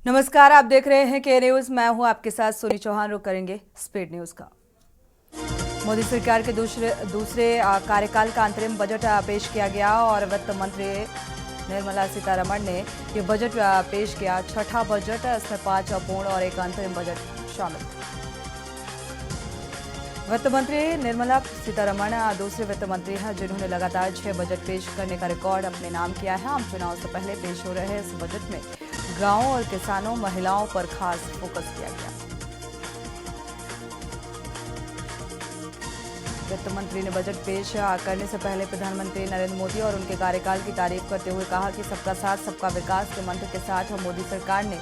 नमस्कार, आप देख रहे हैं के न्यूज। मैं हूं आपके साथ सोनी चौहान। रुक करेंगे स्पीड न्यूज का। मोदी सरकार के दूसरे कार्यकाल का अंतरिम बजट पेश किया गया और वित्त मंत्री निर्मला सीतारमण ने ये बजट पेश किया। छठा बजट, इसमें 5 अपूर्ण और एक अंतरिम बजट शामिल थे। वित्त मंत्री निर्मला सीतारमण दूसरे वित्त मंत्री हैं जिन्होंने लगातार 6 बजट पेश करने का रिकॉर्ड अपने नाम किया है। आम चुनाव से पहले पेश हो रहे इस बजट में गांवों और किसानों, महिलाओं पर खास फोकस किया गया। वित्त मंत्री ने बजट पेश करने से पहले प्रधानमंत्री नरेंद्र मोदी और उनके कार्यकाल की तारीफ करते हुए कहा कि सबका साथ सबका विकास के मंत्र के साथ मोदी सरकार ने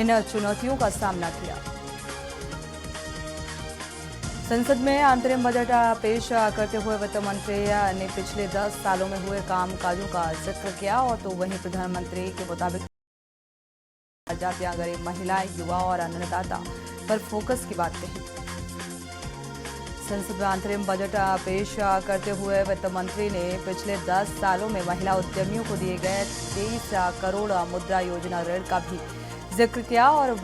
इन चुनौतियों का सामना किया। संसद में अंतरिम बजट पेश करते हुए वित्त मंत्री ने पिछले 10 सालों में हुए कामकाजों का जिक्र किया और तो वहीं प्रधानमंत्री के मुताबिक जातियां, गरीब महिलाएं, युवा और अन्नदाता पर फोकस की बात कही। संसद में अंतरिम बजट पेश करते हुए वित्त मंत्री ने पिछले 10 सालों में महिला उद्यमियों को दिए गए 23 करोड़ मुद्रा योजना ऋण का भी जिक्र किया और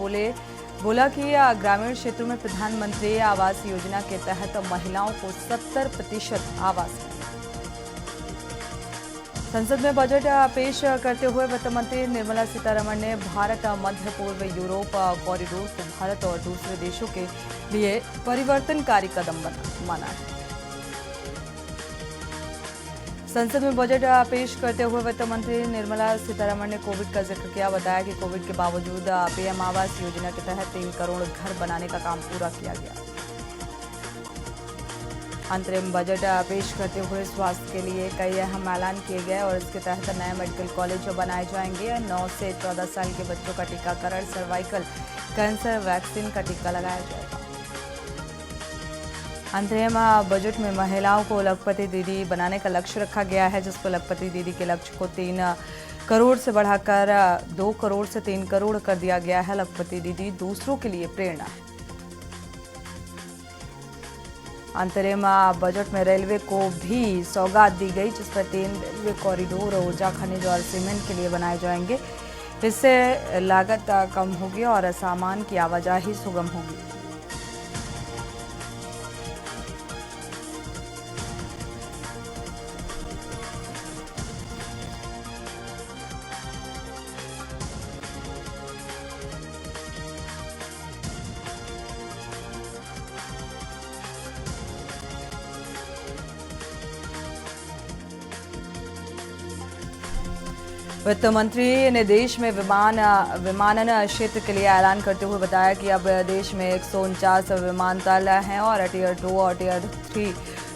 बोला कि ग्रामीण क्षेत्रों में प्रधानमंत्री आवास योजना के तहत महिलाओं को 70% आवास है। संसद में बजट पेश करते हुए वित्त मंत्री निर्मला सीतारमण ने भारत मध्य पूर्व यूरोप कॉरिडोर को भारत और दूसरे देशों के लिए परिवर्तनकारी कदम माना है। संसद में बजट पेश करते हुए वित्त मंत्री निर्मला सीतारमण ने कोविड का जिक्र किया। बताया कि कोविड के बावजूद पीएम आवास योजना के तहत 3 करोड़ घर बनाने का काम पूरा किया गया। अंतरिम बजट पेश करते हुए स्वास्थ्य के लिए कई अहम ऐलान किए गए और इसके तहत नए मेडिकल कॉलेज बनाए जाएंगे। 9 से 14 साल के बच्चों का टीकाकरण, सर्वाइकल कैंसर वैक्सीन का टीका लगाया जाएगा। अंतरिम बजट में महिलाओं को लखपति दीदी बनाने का लक्ष्य रखा गया है, जिस पर लखपति दीदी के लक्ष्य को 3 करोड़ से बढ़ाकर 2 करोड़ से 3 करोड़ कर दिया गया है। लखपति दीदी दूसरों के लिए प्रेरणा है। अंतरिम बजट में रेलवे को भी सौगात दी गई, जिस पर 3 रेलवे कॉरिडोर ऊर्जा, खनिज और सीमेंट के लिए बनाए जाएंगे। इससे लागत कम होगी और सामान की आवाजाही सुगम होगी। वित्त मंत्री ने देश में विमानन क्षेत्र के लिए ऐलान करते हुए बताया कि अब देश में 149 विमानतल हैं और टियर 2 और टियर 3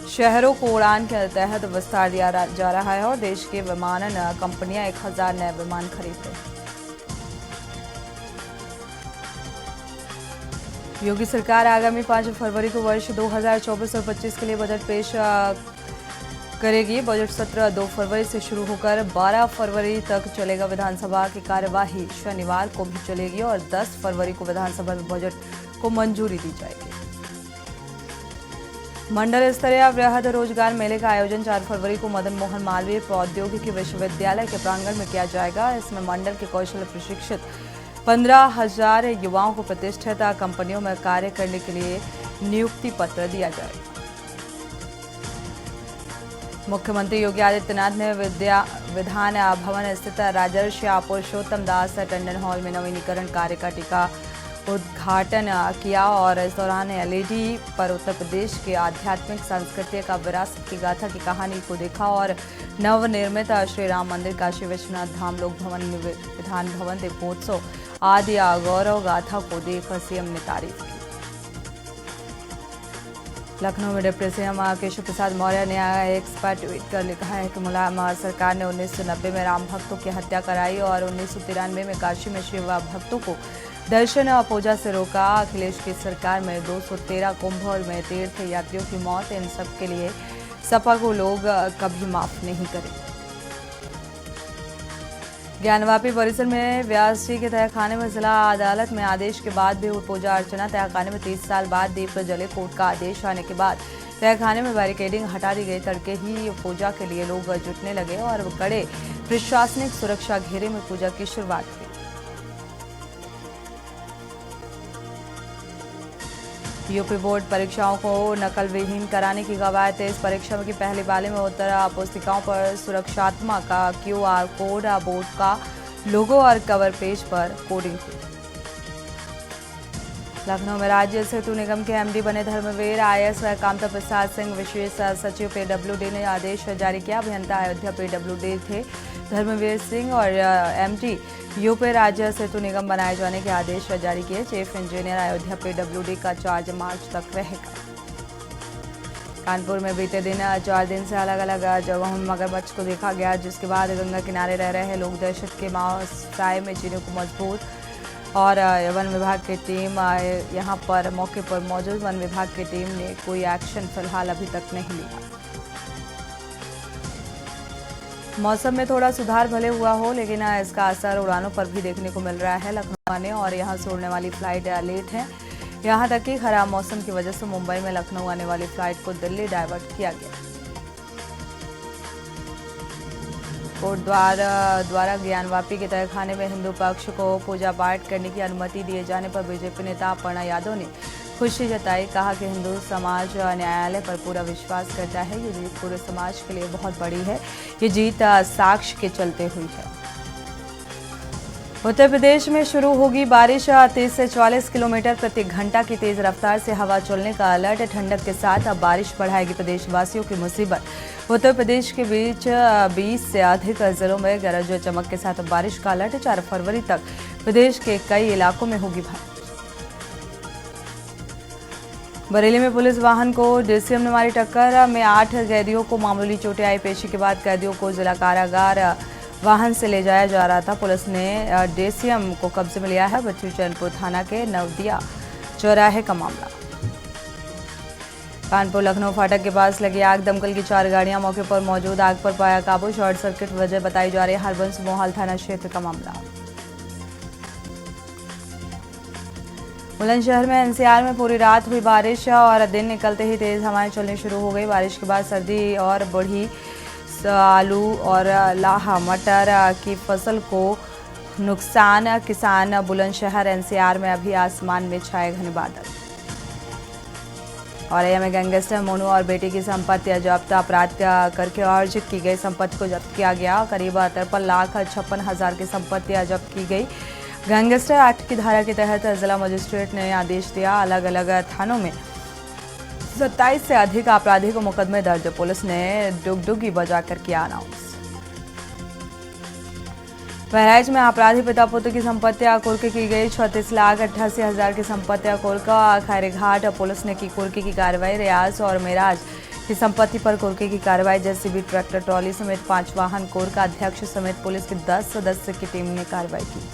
शहरों को उड़ान के तहत विस्तार दिया जा रहा है और देश के विमानन कंपनियां 1000 नए विमान खरीद रही हैं। योगी सरकार आगामी 5 फरवरी को वर्ष 2024 और 25 के लिए बजट पेश करेगी। बजट सत्र 2 फरवरी से शुरू होकर 12 फरवरी तक चलेगा। विधानसभा की कार्यवाही शनिवार को भी चलेगी और 10 फरवरी को विधानसभा में बजट को मंजूरी दी जाएगी। मंडल स्तरीय वृहद रोजगार मेले का आयोजन 4 फरवरी को मदन मोहन मालवीय प्रौद्योगिकी विश्वविद्यालय के प्रांगण में किया जाएगा। इसमें मंडल के कौशल प्रशिक्षित 15,000 युवाओं को प्रतिष्ठित कंपनियों में कार्य करने के लिए नियुक्ति पत्र दिया जाएगा। मुख्यमंत्री योगी आदित्यनाथ ने विधान भवन स्थित राजर्षि पुरुषोत्तम दास टंडन हॉल में नवीनीकरण कार्य का टीका उद्घाटन किया और इस दौरान एलईडी पर उत्तर प्रदेश के आध्यात्मिक, सांस्कृतिक विरासत की गाथा की कहानी को देखा और नवनिर्मित श्री राम मंदिर, काशी विश्वनाथ धाम, लोक भवन, विधान भवन, दीपोत्सव आदि गौरव गाथा को देख सीएम ने तारीफ की। लखनऊ में डिप्टी सीएम केशव प्रसाद मौर्य ने एक्स पर ट्वीट कर लिखा है कि मुलायम सरकार ने 1990 में राम भक्तों की हत्या कराई और 1993 में काशी में शिव भक्तों को दर्शन पूजा से रोका। अखिलेश की सरकार में 213 कुंभ में तीर्थ यात्रियों की मौत, इन सब के लिए सपा को लोग कभी माफ नहीं करेंगे। ज्ञानवापी परिसर में व्यास जी के तहखाने में जिला अदालत में आदेश के बाद भी पूजा अर्चना। तहखाने में 30 साल बाद दीप जले। कोर्ट का आदेश आने के बाद तहखाने में बैरिकेडिंग हटा दी गई। तड़के ही पूजा के लिए लोग जुटने लगे और कड़े प्रशासनिक सुरक्षा घेरे में पूजा की शुरुआत हुई। यूपी बोर्ड परीक्षाओं को नकल विहीन कराने की कवायद तेज। परीक्षा की पहली पाली में उत्तर पुस्तिकाओं पर सुरक्षात्मक QR कोड, बोर्ड का लोगो और कवर पेज पर कोडिंग हुई। लखनऊ में राज्य सेतु निगम के MD बने धर्मवीर IAS कामता प्रसाद सिंह विशेष सचिव PWD ने आदेश जारी किया। अभियंता अयोध्या PWD थे धर्मवीर सिंह और MD यूपी राज्य सेतु निगम बनाए जाने के आदेश जारी किए। चीफ इंजीनियर अयोध्या PWD का चार्ज मार्च तक रहेगा। कानपुर में बीते दिन 4 दिन से अलग अलग जगहों में मगरमच्छ को देखा गया, जिसके बाद गंगा किनारे रह रहे लोग दहशत के माहौल में जीने को मजबूर और वन विभाग की टीम यहां पर मौके पर मौजूद। वन विभाग की टीम ने कोई एक्शन फिलहाल अभी तक नहीं लिया। मौसम में थोड़ा सुधार भले हुआ हो, लेकिन इसका असर उड़ानों पर भी देखने को मिल रहा है। लखनऊ आने और यहां से उड़ने वाली फ्लाइट लेट है। यहां तक कि खराब मौसम की वजह से मुंबई में लखनऊ आने वाली फ्लाइट को दिल्ली डाइवर्ट किया गया। कोर्ट द्वारा ज्ञानवापी के तहखाने में हिंदू पक्ष को पूजा पाठ करने की अनुमति दिए जाने पर बीजेपी नेता अपर्णा यादव ने खुशी जताई। कहा कि हिंदू समाज न्यायालय पर पूरा विश्वास करता है। ये जीत पूरे समाज के लिए बहुत बड़ी है। ये जीत साक्ष्य के चलते हुई है। उत्तर प्रदेश में शुरू होगी बारिश। 30 से 44 किलोमीटर प्रति घंटा की तेज रफ्तार से हवा चलने का अलर्ट। ठंडक के साथ अब बारिश बढ़ाएगी प्रदेशवासियों की मुसीबत। उत्तर प्रदेश के बीच 20 से अधिक जिलों में गरज चमक के साथ बारिश का अलर्ट। 4 फरवरी तक प्रदेश के कई इलाकों में होगी बारिश। बरेली में पुलिस वाहन को DCM ने मारी टक्कर में 8 कैदियों को मामूली चोटें आई। पेशी के बाद कैदियों को जिला कारागार वाहन से ले जाया जा रहा था। पुलिस ने DCM को कब्जे में लिया है। बच्चू चैनपुर थाना के नवदिया चौराहे का मामला। कानपुर लखनऊ फाटक के पास लगी आग। दमकल की 4 गाड़ियां मौके पर मौजूद। आग पर पाया काबू। शॉर्ट सर्किट वजह बताई जा रही है। हरबंस मोहाल थाना क्षेत्र का मामला। बुलंदशहर में NCR में पूरी रात हुई बारिश और दिन निकलते ही तेज हवाएं चलनी शुरू हो गई। बारिश के बाद सर्दी और बढ़ी। आलू और लाहा मटर की फसल को नुकसान। किसान बुलंदशहर NCR में अभी आसमान में छाए घने बादल। औरैया में गैंगस्टर मोनू और बेटी की संपत्ति जब्त। अपराध करके अर्जित की गई संपत्ति को जब्त किया गया। करीब 53,56,000 की संपत्ति जब्त की गई। गैंगस्टर एक्ट की धारा के तहत जिला मजिस्ट्रेट ने आदेश दिया। अलग अलग थानों में 27 से अधिक आपराधिक मुकदमे दर्ज। पुलिस ने डुगडुगी बजाकर किया अनाउंस। बहराइच में अपराधी पिता पुत्र की संपत्तियां कुर्की की गई। 36,88,000 की संपत्तियां कुर्का। खैरीघाट पुलिस ने की कुर्की की कार्रवाई। रियाज और मेराज की संपत्ति पर कुर्की की कार्रवाई। JCB ट्रैक्टर ट्रॉली समेत 5 वाहन कुर्का। अध्यक्ष समेत पुलिस की 10 सदस्य की टीम ने कार्रवाई की।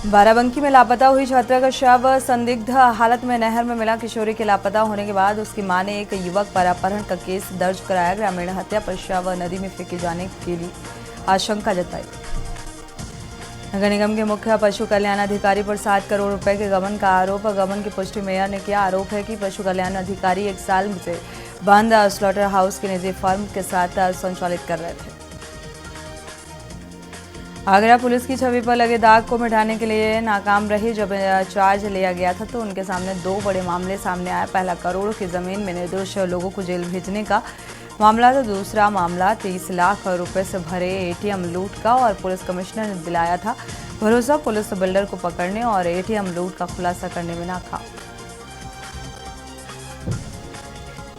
बाराबंकी में लापता हुई छात्रा का शव संदिग्ध हालत में नहर में मिला। किशोरी के लापता होने के बाद उसकी मां ने एक युवक पर अपहरण का केस दर्ज कराया। ग्रामीण हत्या पर शव नदी में फेंके जाने के लिए आशंका जताई। नगर निगम के मुख्य पशु कल्याण अधिकारी पर 7 करोड़ रुपए के गबन का आरोप। गबन की पुष्टि मेयर ने किया। आरोप है कि पशु कल्याण अधिकारी 1 साल से बंद स्लॉटर हाउस के निजी फर्म के साथ संचालित कर रहे थे। आगरा पुलिस की छवि पर लगे दाग को मिटाने के लिए नाकाम रही। जब चार्ज लिया गया था तो उनके सामने 2 बड़े मामले सामने आए। पहला करोड़ों की जमीन में निर्दोष लोगों को जेल भेजने का मामला, तो दूसरा मामला 30 लाख रुपए से भरे ATM लूट का। और पुलिस कमिश्नर ने दिलाया था भरोसा। पुलिस बिल्डर को पकड़ने और ATM लूट का खुलासा करने में नाकाम।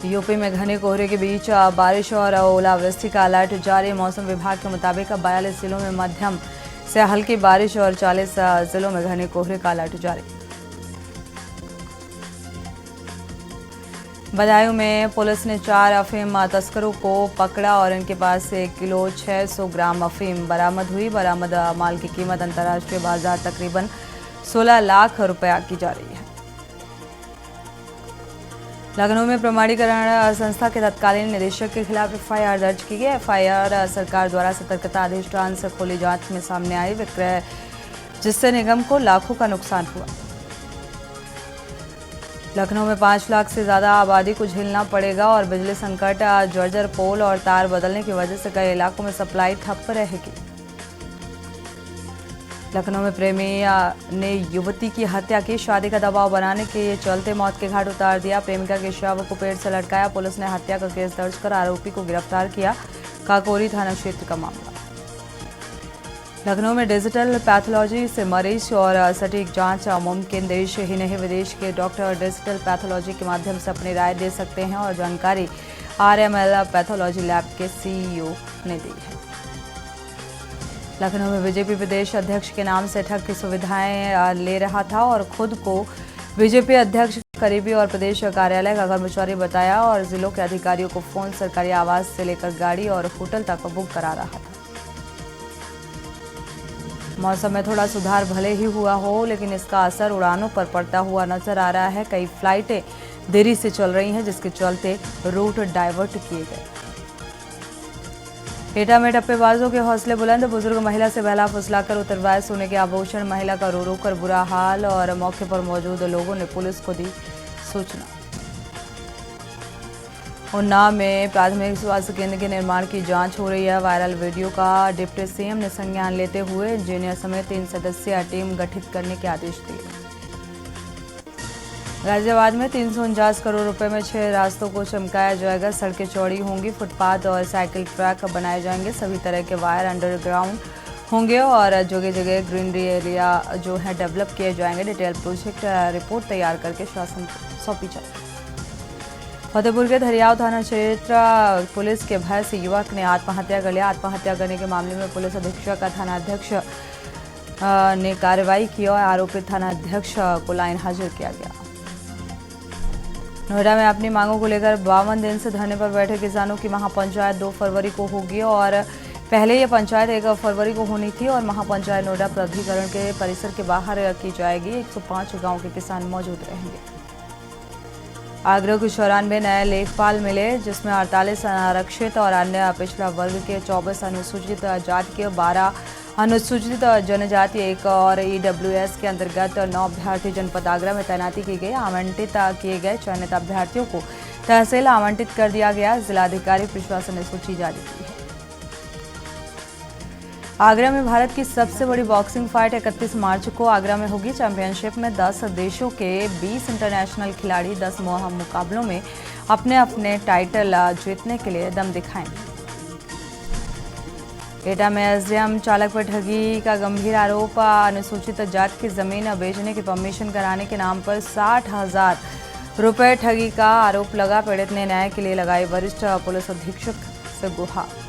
यूपी में घने कोहरे के बीच बारिश और ओलावृष्टि का अलर्ट जारी। मौसम विभाग के मुताबिक 42 जिलों में मध्यम से हल्की बारिश और 40 जिलों में घने कोहरे का अलर्ट जारी। बदायूं में पुलिस ने 4 अफीम तस्करों को पकड़ा और इनके पास से 1 किलो 600 ग्राम अफीम बरामद हुई। बरामद माल की कीमत अंतर्राष्ट्रीय बाजार तकरीबन 16 लाख रुपया की जा रही है। लखनऊ में प्रमाणीकरण संस्था के तत्कालीन निदेशक के खिलाफ एफआईआर दर्ज की गई। एफआईआर सरकार द्वारा सतर्कता अधिष्ठान से खोली जांच में सामने आई विक्रय, जिससे निगम को लाखों का नुकसान हुआ। लखनऊ में 5 लाख से ज्यादा आबादी को झेलना पड़ेगा और बिजली संकट, जर्जर पोल और तार बदलने की वजह से कई इलाकों में सप्लाई ठप रहेगी। लखनऊ में प्रेमी ने युवती की हत्या की, शादी का दबाव बनाने के चलते मौत के घाट उतार दिया। प्रेमिका के शव को पेड़ से लटकाया। पुलिस ने हत्या का केस दर्ज कर आरोपी को गिरफ्तार किया। काकोरी थाना क्षेत्र का मामला। लखनऊ में डिजिटल पैथोलॉजी से मरीज और सटीक जांच मुमकिन। देश ही नहीं विदेश के डॉक्टर डिजिटल पैथोलॉजी के माध्यम से अपनी राय दे सकते हैं और जानकारी आरएमएल पैथोलॉजी लैब के सीईओ ने दी है। लखनऊ में बीजेपी प्रदेश अध्यक्ष के नाम से ठग की सुविधाएं ले रहा था और खुद को बीजेपी अध्यक्ष, करीबी और प्रदेश कार्यालय का कर्मचारी बताया और जिलों के अधिकारियों को फोन, सरकारी आवास से लेकर गाड़ी और होटल तक बुक करा रहा था। मौसम में थोड़ा सुधार भले ही हुआ हो, लेकिन इसका असर उड़ानों पर पड़ता हुआ नजर आ रहा है। कई फ्लाइटें देरी से चल रही हैं, जिसके चलते रूट डाइवर्ट किए गए। एटा में टप्पेबाजों के हौसले बुलंद, बुजुर्ग महिला से बहला फुसलाकर उतरवाए सोने के आभूषण। महिला का रो रो कर बुरा हाल और मौके पर मौजूद लोगों ने पुलिस को दी सूचना। उन्नाव में प्राथमिक स्वास्थ्य केंद्र के निर्माण की जांच हो रही है। वायरल वीडियो का डिप्टी सीएम ने संज्ञान लेते हुए इंजीनियर समेत 3 सदस्यीय टीम गठित करने के आदेश दिए। गाजियाबाद में 349 करोड़ रुपए में 6 रास्तों को चमकाया जाएगा। सड़कें चौड़ी होंगी, फुटपाथ और साइकिल ट्रैक बनाए जाएंगे। सभी तरह के वायर अंडरग्राउंड होंगे और जगह जगह ग्रीनरी एरिया जो है डेवलप किए जाएंगे। डिटेल प्रोजेक्ट रिपोर्ट तैयार करके शासन को सौंपी जाएगी। फतेहपुर के धरियाव थाना क्षेत्र पुलिस के भय से युवक ने आत्महत्या कर लिया। आत्महत्या करने के मामले में पुलिस अधीक्षक का थानाध्यक्ष ने कार्रवाई की और आरोपित थानाध्यक्ष को लाइन हाजिर किया गया। नोएडा में अपनी मांगों को लेकर 52 दिन से धरने पर बैठे किसानों की महापंचायत 2 फरवरी को होगी और पहले ये पंचायत 1 फरवरी को होनी थी और महापंचायत नोएडा प्राधिकरण के परिसर के बाहर की जाएगी। 105 गांव के किसान मौजूद रहेंगे। आगरा को 94 नए लेखपाल मिले, जिसमें 48 आरक्षित और अन्य पिछड़ा वर्ग के 24 अनुसूचित जाति के 12 अनुसूचित जनजाति 1 और ईडब्ल्यूएस के अंतर्गत 9 अभ्यर्थी जनपद आगरा में तैनाती की गई। आवंटित किए गए चयनित अभ्यर्थियों को तहसील आवंटित कर दिया गया। जिलाधिकारी प्रशासन ने सूची जारी की है। आगरा में भारत की सबसे बड़ी बॉक्सिंग फाइट 31 मार्च को आगरा में होगी। चैंपियनशिप में 10 देशों के 20 इंटरनेशनल खिलाड़ी 10 मुकाबलों में अपने अपने टाइटल जीतने के लिए दम दिखाएंगे। एटा में एसडीएम चालक पर ठगी का गंभीर आरोप। अनुसूचित जाति की जमीन बेचने की परमिशन कराने के नाम पर 60,000 रुपए ठगी का आरोप लगा। पीड़ित ने न्याय के लिए लगाई वरिष्ठ पुलिस अधीक्षक से गुहार।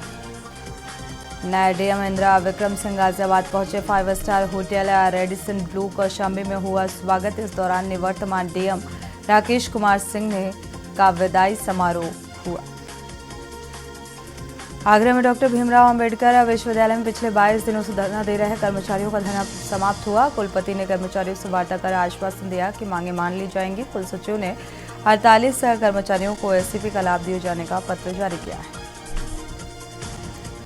नए डीएम इंदिरा विक्रम सिंह गाजियाबाद पहुंचे। 5 star hotel Radisson Blu Kaushambi में हुआ स्वागत। इस दौरान निवर्तमान डीएम राकेश कुमार सिंह ने का विदाई समारोह हुआ। आगरा में डॉक्टर भीमराव अंबेडकर विश्वविद्यालय में पिछले 22 दिनों से धरना दे रहे कर्मचारियों का धरना समाप्त हुआ। कुलपति ने कर्मचारियों से वार्ता कर आश्वासन दिया कि मांगे मान ली जाएंगी। कुल सचिव ने 48 कर्मचारियों को एससीपी का लाभ दिए जाने का पत्र जारी किया है।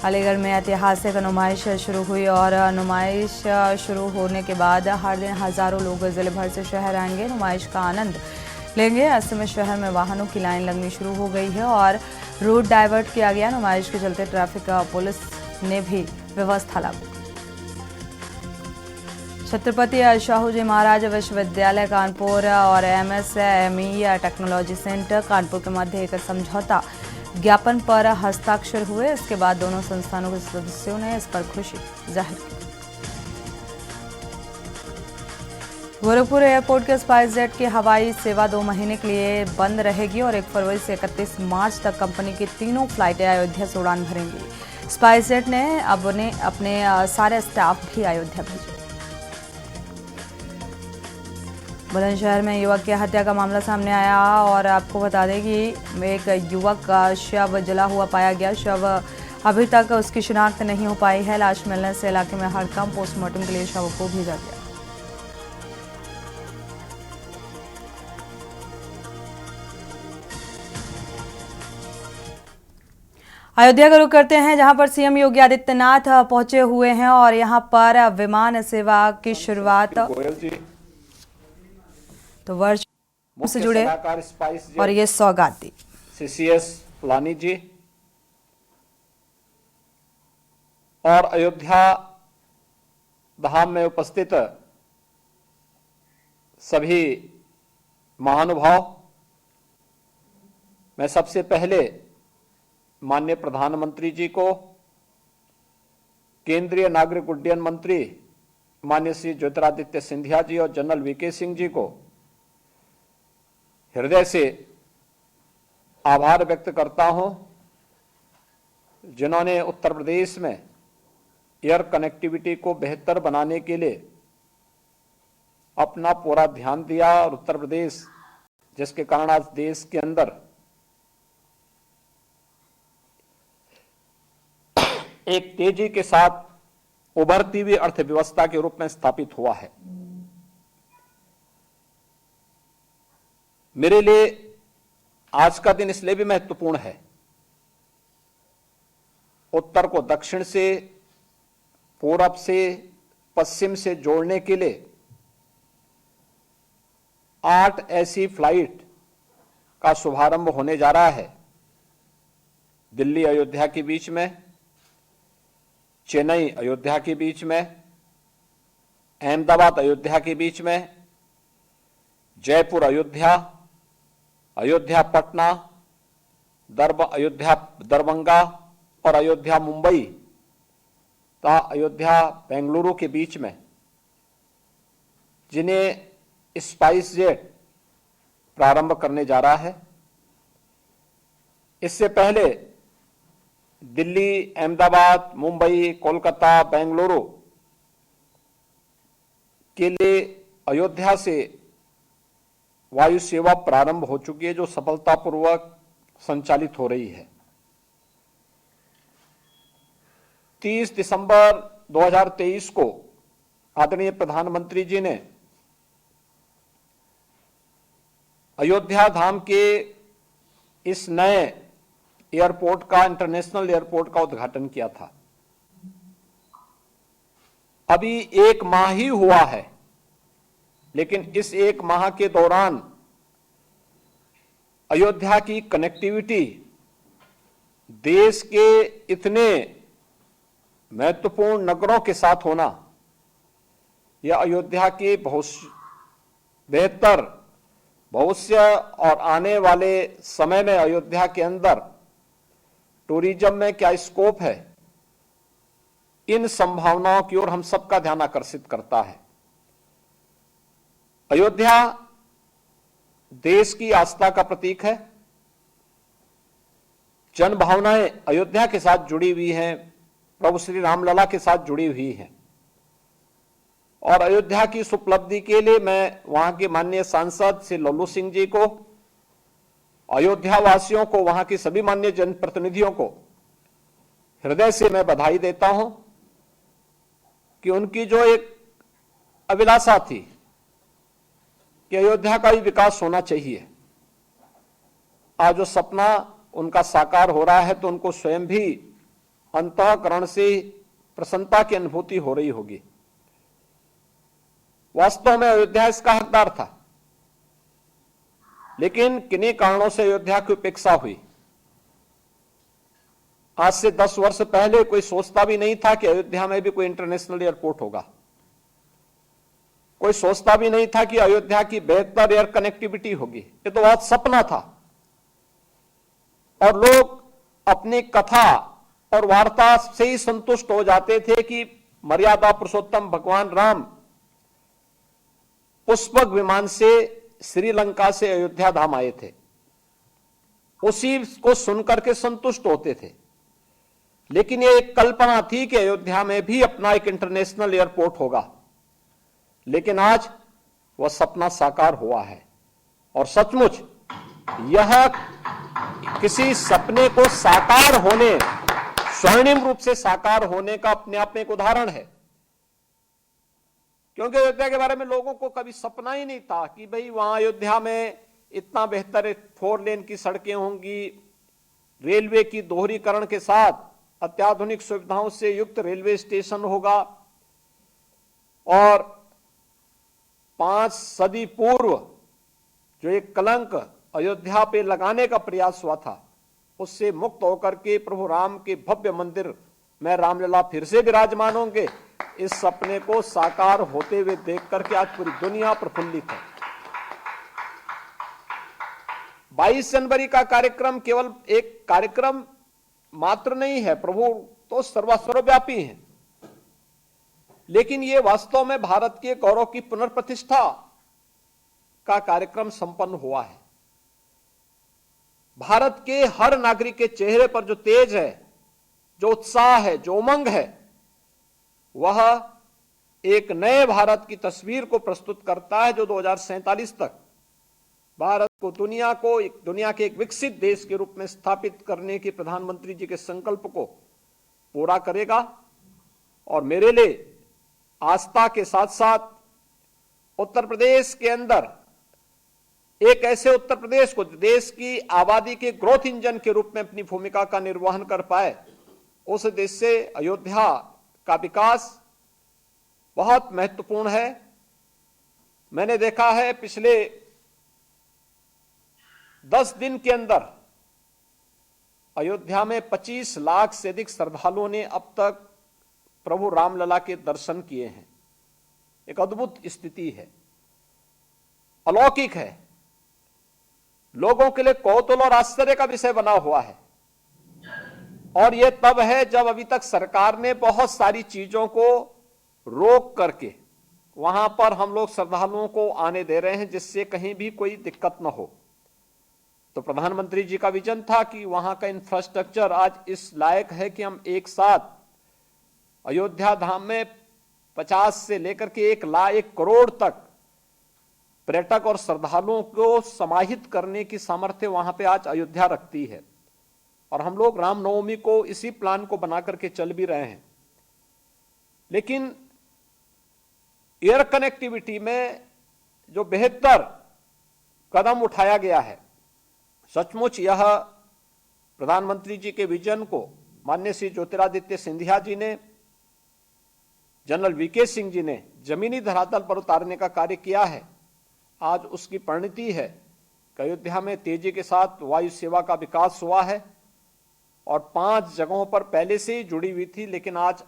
अलीगढ़ में ऐतिहासिक नुमाइश शुरू हुई और नुमाइश शुरू होने के बाद हर दिन हजारों लोग जिले भर से शहर आएंगे, नुमाइश का आनंद लेंगे। ऐसे में शहर में वाहनों की लाइन लगनी शुरू हो गई है और रूट डाइवर्ट किया गया। नुमाइश के चलते ट्रैफिक पुलिस ने भी व्यवस्था लागू की। छत्रपति शाहूजी महाराज विश्वविद्यालय कानपुर और एमएसएमई टेक्नोलॉजी सेंटर कानपुर के मध्य एक समझौता ज्ञापन पर हस्ताक्षर हुए। इसके बाद दोनों संस्थानों के सदस्यों ने इस पर खुशी जाहिर की। गोरखपुर एयरपोर्ट के स्पाइस जेट की हवाई सेवा 2 महीने के लिए बंद रहेगी और 1 फरवरी से 31 मार्च तक कंपनी की तीनों फ्लाइटें अयोध्या से उड़ान भरेंगी। स्पाइस जेट ने अपने सारे स्टाफ भी अयोध्या भेजे। बुलंदशहर में युवक की हत्या का मामला सामने आया और आपको बता दें कि एक युवक का शव जला हुआ पाया गया। शव अभी तक उसकी शिनाख्त नहीं हो पाई है। लाश मिलने से इलाके में हड़कंप, पोस्टमार्टम के लिए शव को भेजा गया। अयोध्या का रुख करते हैं, जहां पर सीएम योगी आदित्यनाथ पहुंचे हुए हैं और यहां पर विमान सेवा की शुरुआत गोयल जी, तो वर्चुअल से मुख्य जुड़े सलाहकार स्पाइस और ये सौगात दी। सीसीएस फलानी जी और अयोध्या धाम में उपस्थित सभी महानुभाव, मैं सबसे पहले माननीय प्रधानमंत्री जी को, केंद्रीय नागरिक उड्डयन मंत्री माननीय श्री ज्योतिरादित्य सिंधिया जी और जनरल वीके सिंह जी को हृदय से आभार व्यक्त करता हूं, जिन्होंने उत्तर प्रदेश में एयर कनेक्टिविटी को बेहतर बनाने के लिए अपना पूरा ध्यान दिया और उत्तर प्रदेश, जिसके कारण आज देश के अंदर एक तेजी के साथ उभरती हुई अर्थव्यवस्था के रूप में स्थापित हुआ है। मेरे लिए आज का दिन इसलिए भी महत्वपूर्ण है, उत्तर को दक्षिण से, पूरब से, पश्चिम से जोड़ने के लिए 8 ऐसी फ्लाइट का शुभारंभ होने जा रहा है। दिल्ली अयोध्या के बीच में, चेन्नई अयोध्या के बीच में, अहमदाबाद अयोध्या के बीच में, जयपुर अयोध्या, अयोध्या पटना, अयोध्या दरभंगा और अयोध्या मुंबई तथा अयोध्या बेंगलुरु के बीच में, जिन्हें स्पाइस जेट प्रारंभ करने जा रहा है। इससे पहले दिल्ली, अहमदाबाद, मुंबई, कोलकाता, बेंगलुरु के लिए अयोध्या से वायु सेवा प्रारंभ हो चुकी है, जो सफलतापूर्वक संचालित हो रही है। 30 दिसंबर 2023 को आदरणीय प्रधानमंत्री जी ने अयोध्या धाम के इस नए एयरपोर्ट का, इंटरनेशनल एयरपोर्ट का उद्घाटन किया था। अभी 1 माह ही हुआ है, लेकिन इस 1 माह के दौरान अयोध्या की कनेक्टिविटी देश के इतने महत्वपूर्ण नगरों के साथ होना, यह अयोध्या के बेहतर भविष्य और आने वाले समय में अयोध्या के अंदर टूरिज्म में क्या स्कोप है, इन संभावनाओं की ओर हम सबका ध्यान आकर्षित करता है। अयोध्या देश की आस्था का प्रतीक है। जन भावनाएं अयोध्या के साथ जुड़ी हुई हैं, प्रभु श्री रामलला के साथ जुड़ी हुई हैं। और अयोध्या की इस उपलब्धि के लिए मैं वहां के माननीय सांसद श्री लल्लू सिंह जी को, अयोध्या वासियों को, वहां के सभी माननीय जनप्रतिनिधियों को हृदय से मैं बधाई देता हूं कि उनकी जो एक अभिलाषा थी कि अयोध्या का भी विकास होना चाहिए, आज जो सपना उनका साकार हो रहा है, तो उनको स्वयं भी अंतःकरण से प्रसन्नता की अनुभूति हो रही होगी। वास्तव में अयोध्या इसका हकदार था, लेकिन किन्हीं कारणों से अयोध्या की उपेक्षा हुई। आज से 10 वर्ष पहले कोई सोचता भी नहीं था कि अयोध्या में भी कोई इंटरनेशनल एयरपोर्ट होगा। कोई सोचता भी नहीं था कि अयोध्या की बेहतर एयर कनेक्टिविटी होगी। ये तो बहुत सपना था और लोग अपनी कथा और वार्ता से ही संतुष्ट हो जाते थे कि मर्यादा पुरुषोत्तम भगवान राम पुष्पक विमान से श्रीलंका से अयोध्या धाम आए थे, उसी को सुनकर के संतुष्ट होते थे। लेकिन ये एक कल्पना थी कि अयोध्या में भी अपना एक इंटरनेशनल एयरपोर्ट होगा, लेकिन आज वह सपना साकार हुआ है। और सचमुच यह किसी सपने को साकार होने, स्वर्णिम रूप से साकार होने का अपने आप में एक उदाहरण है। क्योंकि अयोध्या के बारे में लोगों को कभी सपना ही नहीं था कि भाई वहां अयोध्या में इतना बेहतर 4 लेन की सड़कें होंगी, रेलवे की दोहरीकरण के साथ अत्याधुनिक सुविधाओं से युक्त रेलवे स्टेशन होगा और 5 सदी पूर्व जो एक कलंक अयोध्या पे लगाने का प्रयास हुआ था, उससे मुक्त होकर के प्रभु राम के भव्य मंदिर में रामलला फिर से विराजमान होंगे। इस सपने को साकार होते हुए देख करके आज पूरी दुनिया प्रफुल्लित है। 22 जनवरी का कार्यक्रम केवल एक कार्यक्रम मात्र नहीं है, प्रभु तो सर्वव्यापी हैं, लेकिन ये वास्तव में भारत के गौरव की पुनर्प्रतिष्ठा का कार्यक्रम संपन्न हुआ है। भारत के हर नागरिक के चेहरे पर जो तेज है, जो उत्साह है, जो उमंग है, वह एक नए भारत की तस्वीर को प्रस्तुत करता है जो 2047 तक भारत को दुनिया के एक विकसित देश के रूप में स्थापित करने के प्रधानमंत्री जी के संकल्प को पूरा करेगा। और मेरे लिए आस्था के साथ साथ उत्तर प्रदेश के अंदर एक ऐसे उत्तर प्रदेश को देश की आबादी के ग्रोथ इंजन के रूप में अपनी भूमिका का निर्वहन कर पाए, उस देश से अयोध्या का विकास बहुत महत्वपूर्ण है। मैंने देखा है पिछले 10 दिन के अंदर अयोध्या में 25 लाख से अधिक श्रद्धालुओं ने अब तक प्रभु रामलला के दर्शन किए हैं। एक अद्भुत स्थिति है, अलौकिक है, लोगों के लिए कौतूहल और आश्चर्य का विषय बना हुआ है। और यह तब है जब अभी तक सरकार ने बहुत सारी चीजों को रोक करके वहां पर हम लोग श्रद्धालुओं को आने दे रहे हैं जिससे कहीं भी कोई दिक्कत न हो। तो प्रधानमंत्री जी का विजन था कि वहां का इंफ्रास्ट्रक्चर आज इस लायक है कि हम एक साथ अयोध्या धाम में 50 से लेकर के 1 करोड़ तक पर्यटक और श्रद्धालुओं को समाहित करने की सामर्थ्य वहां पे आज अयोध्या रखती है। और हम लोग रामनवमी को इसी प्लान को बना करके चल भी रहे हैं। लेकिन एयर कनेक्टिविटी में जो बेहतर कदम उठाया गया है, सचमुच यह प्रधानमंत्री जी के विजन को माननीय श्री ज्योतिरादित्य सिंधिया जी ने, जनरल वीके सिंह जी ने जमीनी धरातल पर उतारने का कार्य किया है। आज उसकी परिणति है कि अयोध्या में तेजी के साथ वायु सेवा का विकास हुआ है और 5 जगहों पर पहले से ही जुड़ी हुई थी, लेकिन आज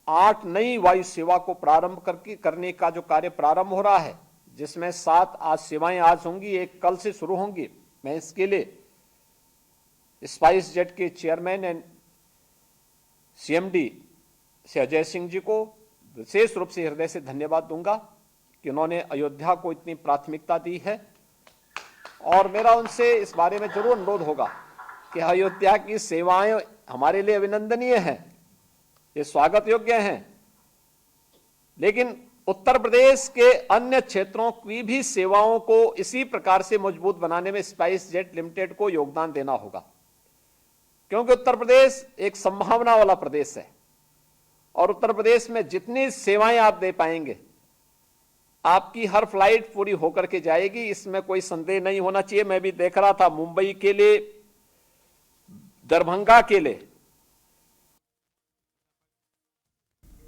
8 नई वायु सेवा को प्रारंभ करने का जो कार्य प्रारंभ हो रहा है, जिसमें 7 आज सेवाएं आज होंगी, 1 कल से शुरू होंगी। मैं इसके लिए स्पाइस जेट के चेयरमैन एंड सीएमडी से अजय सिंह जी को विशेष रूप से हृदय से धन्यवाद दूंगा कि उन्होंने अयोध्या को इतनी प्राथमिकता दी है। और मेरा उनसे इस बारे में जरूर अनुरोध होगा कि अयोध्या की सेवाएं हमारे लिए अभिनंदनीय हैं, ये स्वागत योग्य हैं, लेकिन उत्तर प्रदेश के अन्य क्षेत्रों की भी सेवाओं को इसी प्रकार से मजबूत बनाने में स्पाइस जेट लिमिटेड को योगदान देना होगा, क्योंकि उत्तर प्रदेश एक संभावना वाला प्रदेश है और उत्तर प्रदेश में जितनी सेवाएं आप दे पाएंगे, आपकी हर फ्लाइट पूरी होकर के जाएगी, इसमें कोई संदेह नहीं होना चाहिए। मैं भी देख रहा था मुंबई के लिए, दरभंगा के लिए।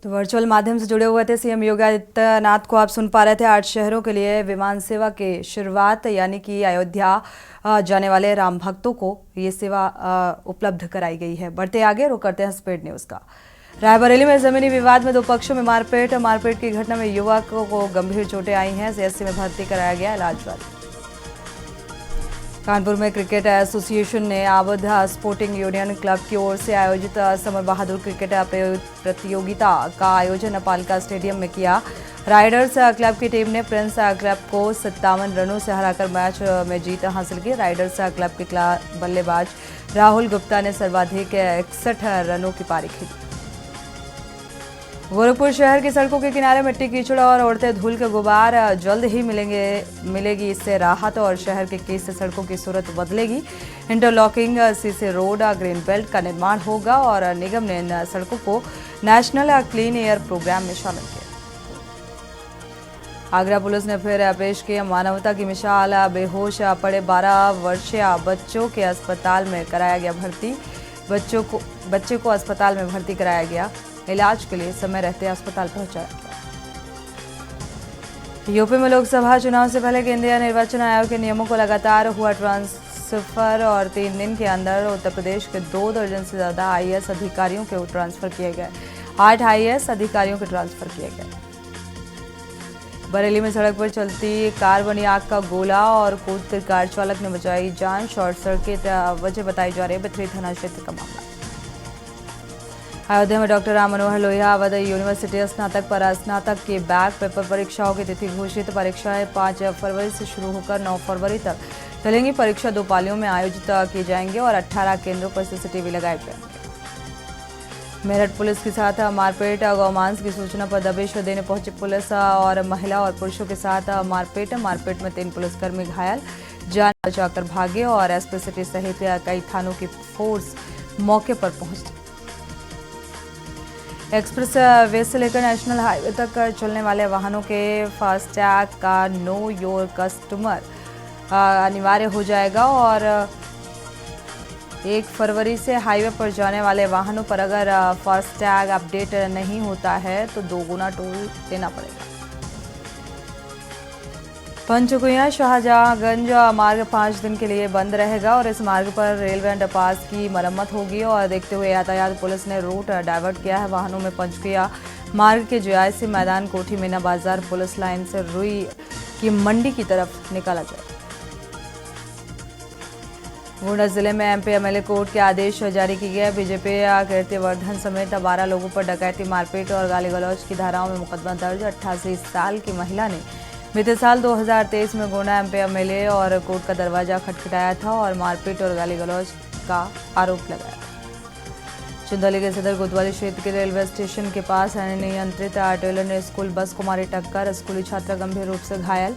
तो वर्चुअल माध्यम से जुड़े हुए थे सीएम योगी आदित्यनाथ को आप सुन पा रहे थे। 8 शहरों के लिए विमान सेवा के शुरुआत, यानी कि अयोध्या जाने वाले राम भक्तों को ये सेवा उपलब्ध कराई गई है। बढ़ते आगे, रुक करते हैं स्पीड न्यूज का। रायबरेली में जमीनी विवाद में 2 पक्षों में मारपीट की घटना में युवक को गंभीर चोटें आई हैं, सीएससी में भर्ती कराया गया, इलाज जारी। कानपुर में क्रिकेट एसोसिएशन ने अवध स्पोर्टिंग यूनियन क्लब की ओर से आयोजित समर बहादुर क्रिकेट प्रतियोगिता का आयोजन पालिका स्टेडियम में किया। राइडर्स क्लब की टीम ने प्रिंस क्लब को 57 रनों से हराकर मैच में जीत हासिल की। राइडर्स क्लब के बल्लेबाज राहुल गुप्ता ने सर्वाधिक 61 रनों की पारी खेली। गोरखपुर शहर की सड़कों के किनारे मिट्टी कीचड़ और उड़ते धूल के गुबार, जल्द ही मिलेगी इससे राहत और शहर के 21 सड़कों की सूरत बदलेगी। Interlocking, CC road, green belt का निर्माण होगा और निगम ने इन सड़कों को नेशनल क्लीन एयर प्रोग्राम में शामिल किया। आगरा पुलिस ने फिर पेश किया मानवता की मिसाल। बेहोश पड़े 12 वर्षीय बच्चों के अस्पताल में कराया गया भर्ती। बच्चे को अस्पताल में भर्ती कराया गया। इलाज के लिए समय रहते अस्पताल पहुंचाया गया। यूपी में लोकसभा चुनाव से पहले केंद्रीय निर्वाचन आयोग के नियमों को लगातार हुआ ट्रांसफर और 3 दिन के अंदर उत्तर प्रदेश के 2 दर्जन से ज्यादा आईएएस अधिकारियों के ट्रांसफर किए गए। 8 आईएएस अधिकारियों के ट्रांसफर किए गए। बरेली में सड़क पर चलती कार बनी आग का गोला और कूदकर कार चालक ने बचाई जान। शॉर्ट सर्किट वजह बताई जा रही है। बिथरी थाना क्षेत्र का मामला। अयोध्या में डॉक्टर राम मनोहर लोहिया अवध यूनिवर्सिटी स्नातक पर स्नातक की बैक पेपर परीक्षाओं की तिथि घोषित। परीक्षाएं 5 फरवरी से शुरू होकर 9 फरवरी तक चलेंगी। परीक्षा 2 पालियों में आयोजित की जाएंगी और 18 केंद्रों पर सीसीटीवी लगाए जाएंगे। मेरठ पुलिस के साथ मारपीट। गौमांस की सूचना पर दबिश देने पहुंची पुलिस और महिला और पुरुषों के साथ मारपीट में 3 पुलिसकर्मी घायल, जान बचाकर भागे और एसपी सिटी सहित कई थानों की फोर्स मौके पर पहुंची। एक्सप्रेस वे से लेकर नेशनल हाईवे तक चलने वाले वाहनों के फास्टैग का नो योर कस्टमर अनिवार्य हो जाएगा और 1 फरवरी से हाईवे पर जाने वाले वाहनों पर अगर फास्टैग अपडेट नहीं होता है तो 2 गुना टोल देना पड़ेगा। पंचकुला शाहजहांगंज मार्ग 5 दिन के लिए बंद रहेगा और इस मार्ग पर रेलवे अंडरपास की मरम्मत होगी और देखते हुए यातायात पुलिस ने रूट डाइवर्ट किया है। वाहनों में पंचकुला मार्ग के जेआईसी मैदान कोठी मीना बाजार पुलिस लाइन से रुई की मंडी की तरफ निकाला जाए। गोंडा जिले में एमपी एमएलए कोर्ट के आदेश जारी किए गए। बीजेपी कीर्तिवर्धन समेत 12 लोगों पर डकैती, मारपीट और गाली गलौज की धाराओं में मुकदमा दर्ज। 88 साल की महिला ने बीते साल 2023 में गोंडा एमपी एमएलए और कोर्ट का दरवाजा खटखटाया था और मारपीट और गाली गलौज का आरोप लगाया। चंदौली के सदर कोतवाली क्षेत्र के रेलवे स्टेशन के पास अनियंत्रित ट्रेलर ने स्कूल बस को मारी टक्कर। स्कूली छात्रा गंभीर रूप से घायल।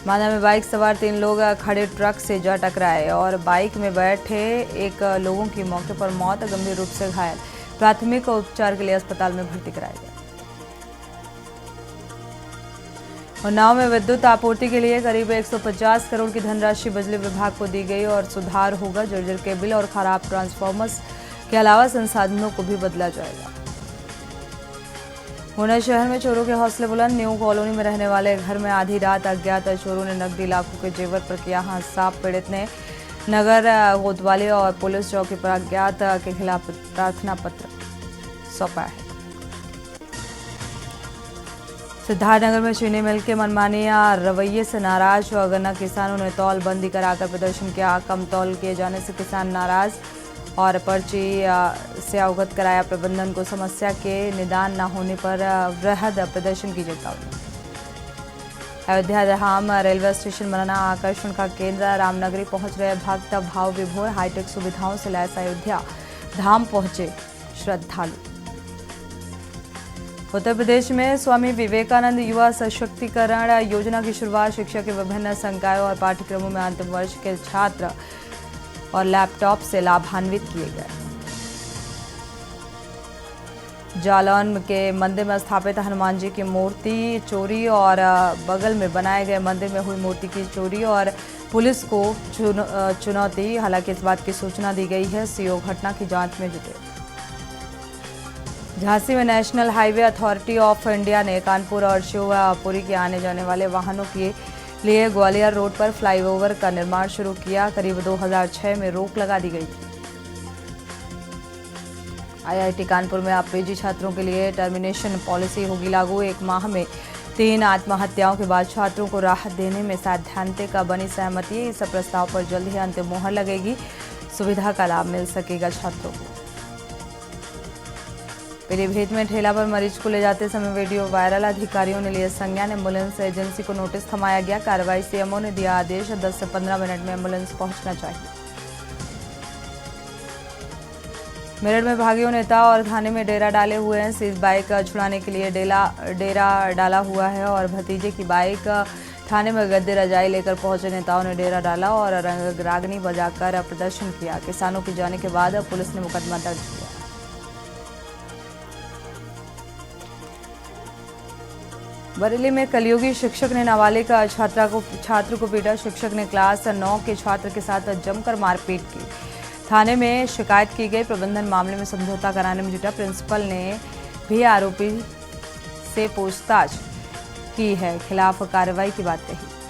मांदा में बाइक सवार 3 लोग खड़े ट्रक से जा टकराए और बाइक में बैठे 1 लोगों की मौके पर मौत, गंभीर रूप से घायल। प्राथमिक उपचार के लिए अस्पताल में भर्ती कराया गया। उन्नाव में विद्युत आपूर्ति के लिए करीब 150 करोड़ की धनराशि बिजली विभाग को दी गई और सुधार होगा। जर्जर केबल और खराब ट्रांसफार्मर्स के अलावा संसाधनों को भी बदला जाएगा। गुना शहर में चोरों के हौसले बुलंद। न्यू कॉलोनी में रहने वाले घर में आधी रात अज्ञात चोरों ने नकदी लाखों के जेवर पर किया हाथ। पीड़ित ने नगर कोतवाली और पुलिस चौकी पर अज्ञात के खिलाफ प्रार्थना पत्र सौंपा है। सिद्धार्थनगर में चीनी मिल के मनमानी रवैये से नाराज गन्ना किसानों ने तौल बंदी कराकर प्रदर्शन किया। कम तौल किए जाने से किसान नाराज और पर्ची से अवगत कराया प्रबंधन को। समस्या के निदान न होने पर वृहद प्रदर्शन की चेतावनी। अयोध्या धाम रेलवे स्टेशन बनना आकर्षण का केंद्र। रामनगरी पहुंच रहे भक्त भाव विभोर। हाईटेक सुविधाओं से लैस अयोध्या धाम पहुंचे श्रद्धालु। उत्तर प्रदेश में स्वामी विवेकानंद युवा सशक्तिकरण योजना की शुरुआत। शिक्षा के विभिन्न संकायों और पाठ्यक्रमों में अंतिम वर्ष के छात्र और लैपटॉप से लाभान्वित किए गए। जालौन के मंदिर में स्थापित हनुमान जी की मूर्ति चोरी और बगल में बनाए गए मंदिर में हुई मूर्ति की चोरी और पुलिस को चुनौती। हालांकि इस बात की सूचना दी गई है। सीओ घटना की जांच में जुटे। झांसी में national highway authority of India ने कानपुर और शिवपुरी के आने जाने वाले वाहनों के लिए ग्वालियर रोड पर फ्लाईओवर का निर्माण शुरू किया। करीब 2006 में रोक लगा दी गई थी। आईआईटी कानपुर में अब पीजी छात्रों के लिए टर्मिनेशन पॉलिसी होगी लागू। 1 माह में 3 आत्महत्याओं के बाद छात्रों को राहत देने में सैद्धांतिक बनी सहमति। इस प्रस्ताव पर जल्द ही अंतिम मोहर लगेगी। सुविधा का लाभ मिल सकेगा छात्रों को। पीलीभीत में ठेला पर मरीज को ले जाते समय वीडियो वायरल। अधिकारियों ने लिए संज्ञान। एम्बुलेंस एजेंसी को नोटिस थमाया गया। कार्रवाई सीएमओ ने दिया आदेश। 10 से 15 मिनट में एम्बुलेंस पहुंचना चाहिए। मेरठ में भागियों नेता और थाने में डेरा डाले हुए हैं। सीज बाइक छुड़ाने के लिए डेरा डाला हुआ है और भतीजे की बाइक थाने में गद्दे रजाई लेकर पहुंचे नेताओं ने डेरा डाला और रागनी बजाकर प्रदर्शन किया। किसानों के जाने के बाद पुलिस ने मुकदमा दर्ज किया। बरेली में कलयुगी शिक्षक ने नाबालिग छात्र को पीटा। शिक्षक ने क्लास 9 के छात्र के साथ जमकर मारपीट की। थाने में शिकायत की गई। प्रबंधन मामले में समझौता कराने में जुटा। प्रिंसिपल ने भी आरोपी से पूछताछ की है, खिलाफ कार्रवाई की बात कही।